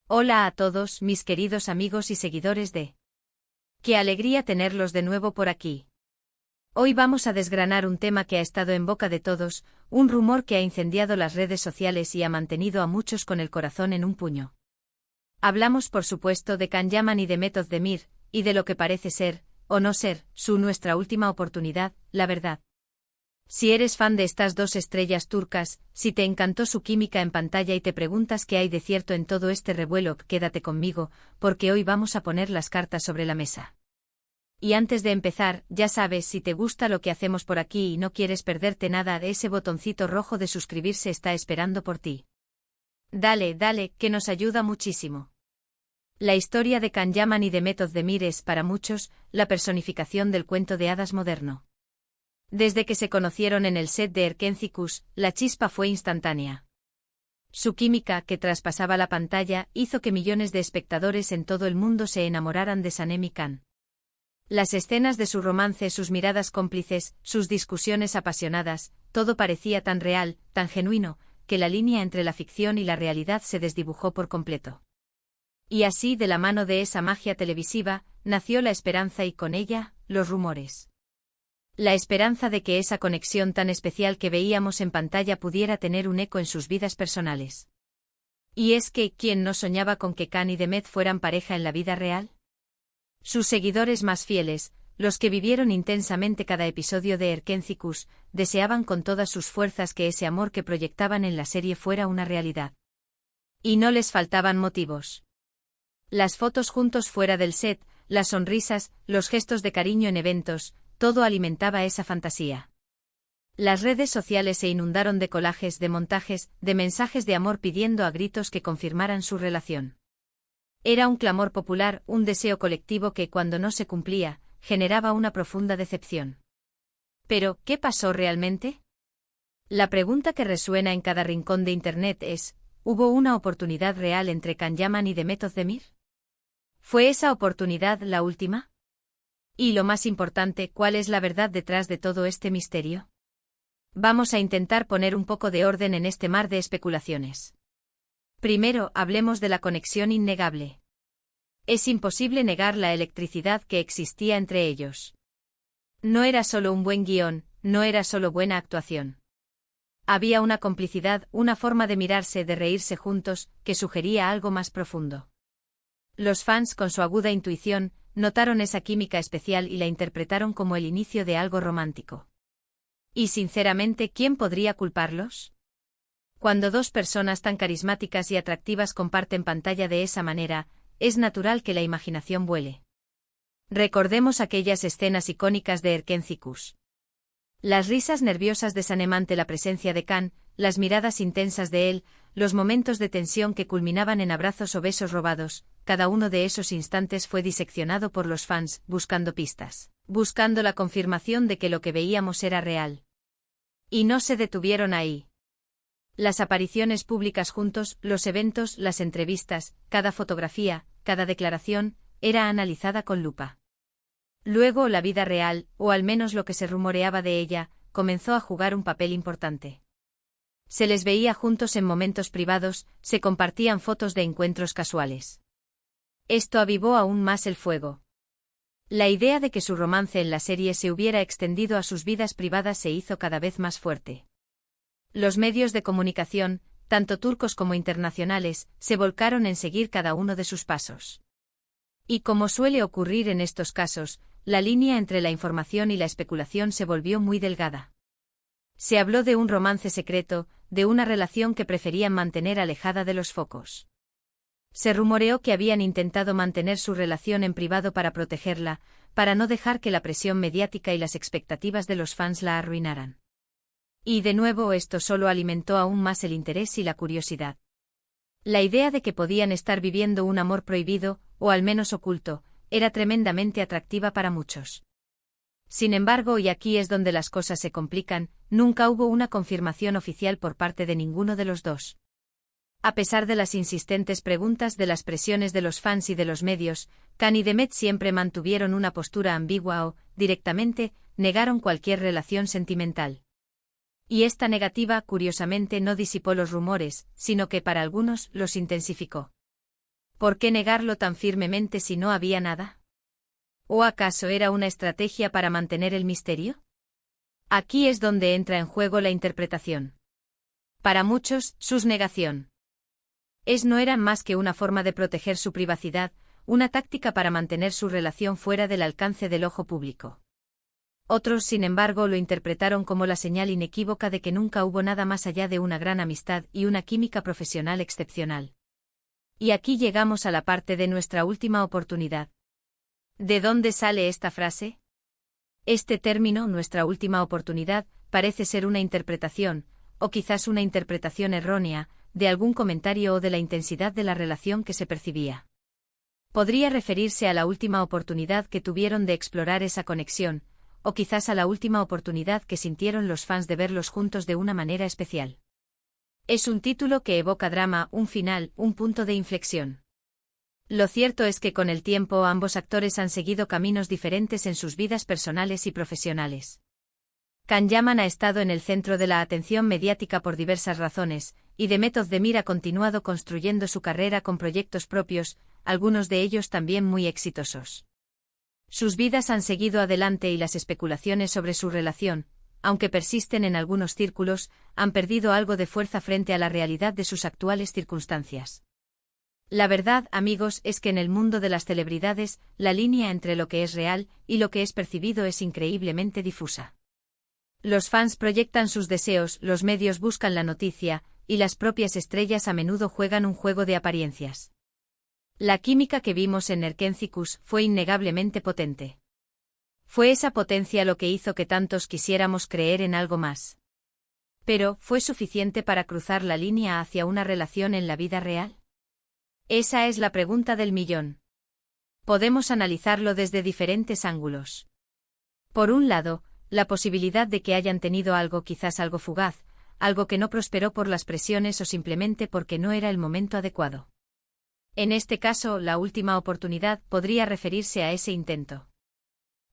Hola a todos, mis queridos amigos y seguidores de... ¡Qué alegría tenerlos de nuevo por aquí! Hoy vamos a desgranar un tema que ha estado en boca de todos, un rumor que ha incendiado las redes sociales y ha mantenido a muchos con el corazón en un puño. Hablamos por supuesto de Can Yaman y de Mehmet Özdemir, y de lo que parece ser, o no ser, nuestra última oportunidad, la verdad. Si eres fan de estas dos estrellas turcas, si te encantó su química en pantalla y te preguntas qué hay de cierto en todo este revuelo, quédate conmigo, porque hoy vamos a poner las cartas sobre la mesa. Y antes de empezar, ya sabes, si te gusta lo que hacemos por aquí y no quieres perderte nada, ese botoncito rojo de suscribirse está esperando por ti. Dale, que nos ayuda muchísimo. La historia de Can Yaman y de Mehmet Özdemir es, para muchos, la personificación del cuento de hadas moderno. Desde que se conocieron en el set de Erkencikus, la chispa fue instantánea. Su química, que traspasaba la pantalla, hizo que millones de espectadores en todo el mundo se enamoraran de Sanem y Can. Las escenas de su romance, sus miradas cómplices, sus discusiones apasionadas, todo parecía tan real, tan genuino, que la línea entre la ficción y la realidad se desdibujó por completo. Y así, de la mano de esa magia televisiva, nació la esperanza y con ella, los rumores. La esperanza de que esa conexión tan especial que veíamos en pantalla pudiera tener un eco en sus vidas personales. Y es que, ¿quién no soñaba con que Can y Demet fueran pareja en la vida real? Sus seguidores más fieles, los que vivieron intensamente cada episodio de Erkencikus, deseaban con todas sus fuerzas que ese amor que proyectaban en la serie fuera una realidad. Y no les faltaban motivos. Las fotos juntos fuera del set, las sonrisas, los gestos de cariño en eventos, todo alimentaba esa fantasía. Las redes sociales se inundaron de collages, de montajes, de mensajes de amor pidiendo a gritos que confirmaran su relación. Era un clamor popular, un deseo colectivo que, cuando no se cumplía, generaba una profunda decepción. Pero, ¿qué pasó realmente? La pregunta que resuena en cada rincón de Internet es, ¿hubo una oportunidad real entre Can Yaman y Mehmet Özdemir? ¿Fue esa oportunidad la última? Y lo más importante, ¿cuál es la verdad detrás de todo este misterio? Vamos a intentar poner un poco de orden en este mar de especulaciones. Primero, hablemos de la conexión innegable. Es imposible negar la electricidad que existía entre ellos. No era solo un buen guión, no era solo buena actuación. Había una complicidad, una forma de mirarse, de reírse juntos, que sugería algo más profundo. Los fans, con su aguda intuición, notaron esa química especial y la interpretaron como el inicio de algo romántico. Y sinceramente, ¿quién podría culparlos? Cuando dos personas tan carismáticas y atractivas comparten pantalla de esa manera, es natural que la imaginación vuele. Recordemos aquellas escenas icónicas de Erkencikus. Las risas nerviosas de Sanem ante la presencia de Can, las miradas intensas de él, los momentos de tensión que culminaban en abrazos o besos robados, cada uno de esos instantes fue diseccionado por los fans, buscando pistas, buscando la confirmación de que lo que veíamos era real. Y no se detuvieron ahí. Las apariciones públicas juntos, los eventos, las entrevistas, cada fotografía, cada declaración, era analizada con lupa. Luego la vida real, o al menos lo que se rumoreaba de ella, comenzó a jugar un papel importante. Se les veía juntos en momentos privados, se compartían fotos de encuentros casuales. Esto avivó aún más el fuego. La idea de que su romance en la serie se hubiera extendido a sus vidas privadas se hizo cada vez más fuerte. Los medios de comunicación, tanto turcos como internacionales, se volcaron en seguir cada uno de sus pasos. Y como suele ocurrir en estos casos, la línea entre la información y la especulación se volvió muy delgada. Se habló de un romance secreto, de una relación que preferían mantener alejada de los focos. Se rumoreó que habían intentado mantener su relación en privado para protegerla, para no dejar que la presión mediática y las expectativas de los fans la arruinaran. Y de nuevo esto solo alimentó aún más el interés y la curiosidad. La idea de que podían estar viviendo un amor prohibido, o al menos oculto, era tremendamente atractiva para muchos. Sin embargo, y aquí es donde las cosas se complican, nunca hubo una confirmación oficial por parte de ninguno de los dos. A pesar de las insistentes preguntas, de las presiones de los fans y de los medios, Can y Demet siempre mantuvieron una postura ambigua o, directamente, negaron cualquier relación sentimental. Y esta negativa, curiosamente, no disipó los rumores, sino que para algunos los intensificó. ¿Por qué negarlo tan firmemente si no había nada? ¿O acaso era una estrategia para mantener el misterio? Aquí es donde entra en juego la interpretación. Para muchos, su negación no era más que una forma de proteger su privacidad, una táctica para mantener su relación fuera del alcance del ojo público. Otros, sin embargo, lo interpretaron como la señal inequívoca de que nunca hubo nada más allá de una gran amistad y una química profesional excepcional. Y aquí llegamos a la parte de nuestra última oportunidad. ¿De dónde sale esta frase? Este término, nuestra última oportunidad, parece ser una interpretación, o quizás una interpretación errónea, de algún comentario o de la intensidad de la relación que se percibía. Podría referirse a la última oportunidad que tuvieron de explorar esa conexión, o quizás a la última oportunidad que sintieron los fans de verlos juntos de una manera especial. Es un título que evoca drama, un final, un punto de inflexión. Lo cierto es que con el tiempo ambos actores han seguido caminos diferentes en sus vidas personales y profesionales. Can Yaman ha estado en el centro de la atención mediática por diversas razones, y Demet Özdemir ha continuado construyendo su carrera con proyectos propios, algunos de ellos también muy exitosos. Sus vidas han seguido adelante y las especulaciones sobre su relación, aunque persisten en algunos círculos, han perdido algo de fuerza frente a la realidad de sus actuales circunstancias. La verdad, amigos, es que en el mundo de las celebridades, la línea entre lo que es real y lo que es percibido es increíblemente difusa. Los fans proyectan sus deseos, los medios buscan la noticia, y las propias estrellas a menudo juegan un juego de apariencias. La química que vimos en Erkencikus fue innegablemente potente. Fue esa potencia lo que hizo que tantos quisiéramos creer en algo más. Pero, ¿fue suficiente para cruzar la línea hacia una relación en la vida real? Esa es la pregunta del millón. Podemos analizarlo desde diferentes ángulos. Por un lado, la posibilidad de que hayan tenido algo, quizás algo fugaz, algo que no prosperó por las presiones o simplemente porque no era el momento adecuado. En este caso, la última oportunidad podría referirse a ese intento.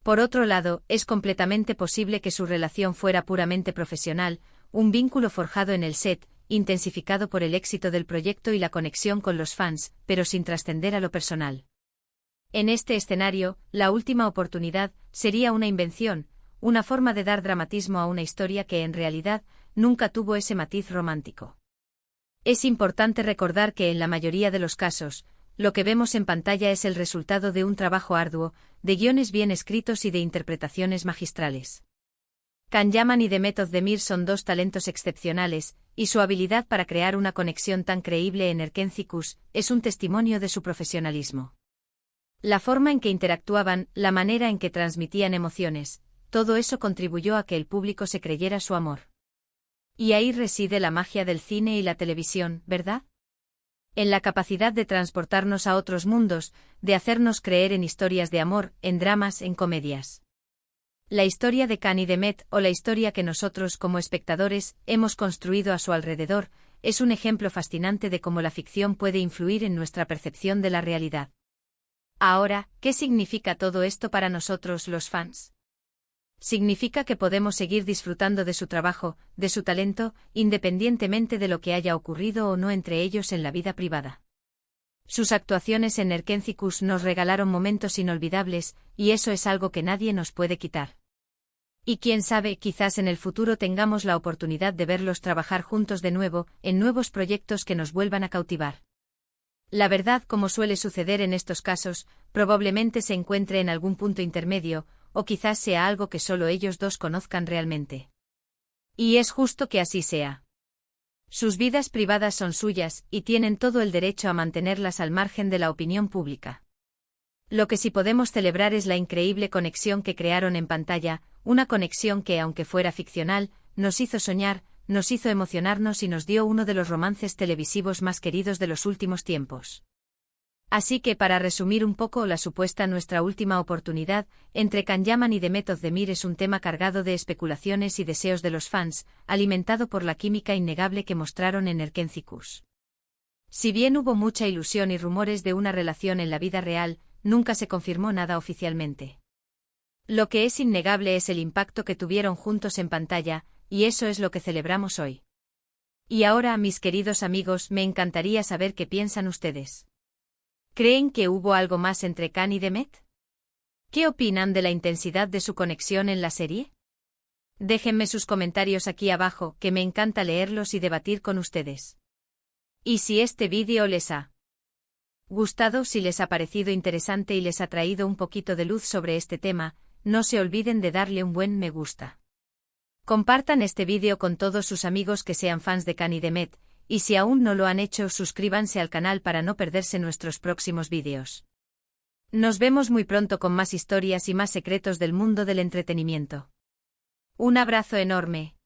Por otro lado, es completamente posible que su relación fuera puramente profesional, un vínculo forjado en el set, intensificado por el éxito del proyecto y la conexión con los fans, pero sin trascender a lo personal. En este escenario, la última oportunidad sería una invención, una forma de dar dramatismo a una historia que en realidad nunca tuvo ese matiz romántico. Es importante recordar que en la mayoría de los casos, lo que vemos en pantalla es el resultado de un trabajo arduo, de guiones bien escritos y de interpretaciones magistrales. Can Yaman y Demet Özdemir son dos talentos excepcionales, y su habilidad para crear una conexión tan creíble en Erkencikus es un testimonio de su profesionalismo. La forma en que interactuaban, la manera en que transmitían emociones, todo eso contribuyó a que el público se creyera su amor. Y ahí reside la magia del cine y la televisión, ¿verdad? En la capacidad de transportarnos a otros mundos, de hacernos creer en historias de amor, en dramas, en comedias. La historia de Can y Demet, o la historia que nosotros como espectadores hemos construido a su alrededor, es un ejemplo fascinante de cómo la ficción puede influir en nuestra percepción de la realidad. Ahora, ¿qué significa todo esto para nosotros los fans? Significa que podemos seguir disfrutando de su trabajo, de su talento, independientemente de lo que haya ocurrido o no entre ellos en la vida privada. Sus actuaciones en Erkencikus nos regalaron momentos inolvidables, y eso es algo que nadie nos puede quitar. Y quién sabe, quizás en el futuro tengamos la oportunidad de verlos trabajar juntos de nuevo, en nuevos proyectos que nos vuelvan a cautivar. La verdad, como suele suceder en estos casos, probablemente se encuentre en algún punto intermedio, o quizás sea algo que solo ellos dos conozcan realmente. Y es justo que así sea. Sus vidas privadas son suyas, y tienen todo el derecho a mantenerlas al margen de la opinión pública. Lo que sí podemos celebrar es la increíble conexión que crearon en pantalla, una conexión que, aunque fuera ficcional, nos hizo soñar, nos hizo emocionarnos y nos dio uno de los romances televisivos más queridos de los últimos tiempos. Así que para resumir un poco la supuesta nuestra última oportunidad, entre Can Yaman y Demet Özdemir es un tema cargado de especulaciones y deseos de los fans, alimentado por la química innegable que mostraron en Erkencikus. Si bien hubo mucha ilusión y rumores de una relación en la vida real, nunca se confirmó nada oficialmente. Lo que es innegable es el impacto que tuvieron juntos en pantalla, y eso es lo que celebramos hoy. Y ahora, mis queridos amigos, me encantaría saber qué piensan ustedes. ¿Creen que hubo algo más entre Khan y Demet? ¿Qué opinan de la intensidad de su conexión en la serie? Déjenme sus comentarios aquí abajo, que me encanta leerlos y debatir con ustedes. Y si este vídeo les ha gustado, si les ha parecido interesante y les ha traído un poquito de luz sobre este tema, no se olviden de darle un buen me gusta. Compartan este vídeo con todos sus amigos que sean fans de Khan y Demet, y si aún no lo han hecho, suscríbanse al canal para no perderse nuestros próximos vídeos. Nos vemos muy pronto con más historias y más secretos del mundo del entretenimiento. Un abrazo enorme.